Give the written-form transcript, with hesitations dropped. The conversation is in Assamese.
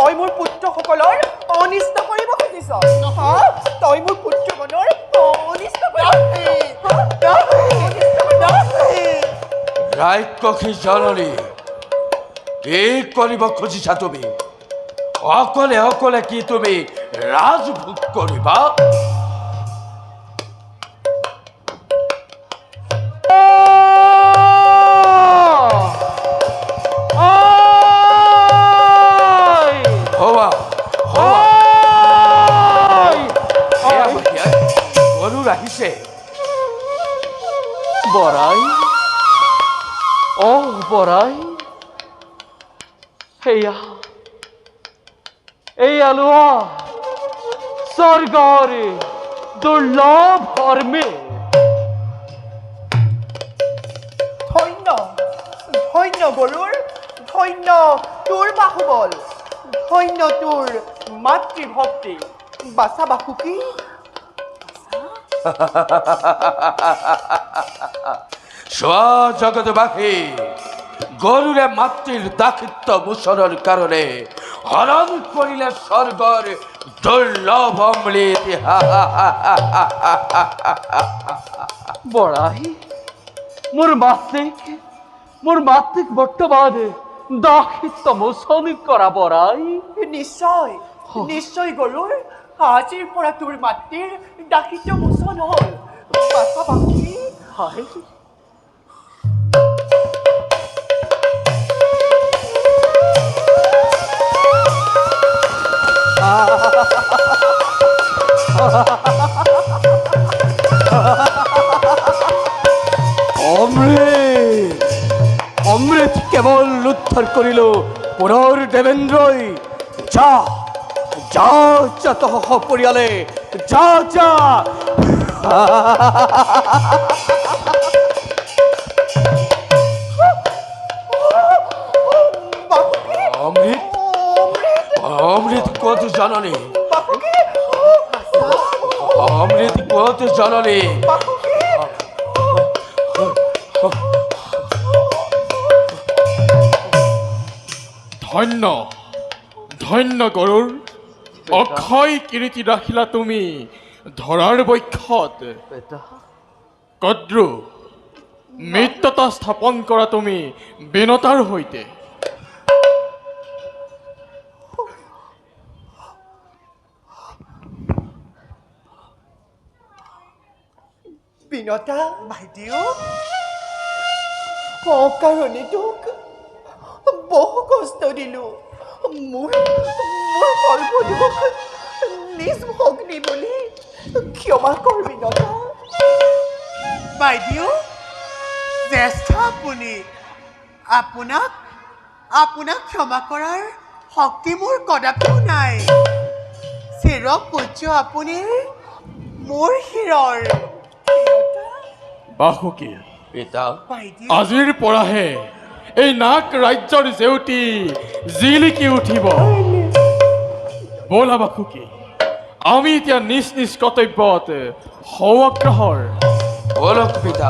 তই মোৰ পুত্ৰসকলৰ অনিষ্ট কৰিব খুজিছ তই মোৰ পুত্ৰগণৰ অনিষ্ট ৰাক্ষসী জননী কি কৰিব খুজিছা তুমি অকলে অকলে কি তুমি ৰাজভোগ কৰিবা আহিছে বৰাই বৰাই সেয়া লোৱা স্বৰ্গৰ দুৰ্লভ ধৰ্মে ধন্য ধন্য গৰুৰ ধন্য তোৰ বাহুবল ধন্য তোৰ মাতৃভক্তি বাছা বাসুকী স্ব জগতবাসী গৰুৰে মাতৃৰ দাসিত্ব মোচনৰ কাৰণে হৰণ কৰিলে স্বৰ্গৰ দুৰ্লভ অমৃত বৰাই মোৰ মাতৃক বৰ্তমান দাসিত্ব মোচন কৰা বৰাই নিশ্চয় নিশ্চয় গৰুৰ আজিৰ পৰা তোৰ মাতৃৰ দাসিত্ব মোচন হ'ল বাছা বাসুকী হয় অমৃত কেৱল উদ্ধাৰ কৰিলো পুনৰ দেৱেন্দ্ৰই যা যা যা তহ পৰিয়ালে যা যা অমৃত অমৃত কত জননী অমৃত কত জননী ধন্য ধন্য গৰুৰ অক্ষয় কীৰ্তি ৰাখিলা তুমি ধৰাৰ বক্ষত কদ্ৰু মিত্ৰতা স্থাপন কৰা তুমি বিনতাৰ সৈতে বিনতা ভাইটিও অকাৰণে তোক বহু কষ্ট দিলো মোৰ সৰ্বদুখ নিজ ভগ্নী বুলি ক্ষমা কৰ বিনতা বাইদেউ জ্যেষ্ঠ আপুনি আপোনাক ক্ষমা কৰাৰ শক্তি মোৰ কদাপিও নাই চিৰপূজ্য আপুনি মোৰ শিৰৰ বাসুকী পিতা আজিৰ পৰাহে এই নাক ৰাজ্যৰ জেউতি জিলিকি উঠিব বলা বাসুকী আমি এতিয়া নিজ নিজ কৰ্তব্যত সৌ অগ্ৰসৰ বলক পিতা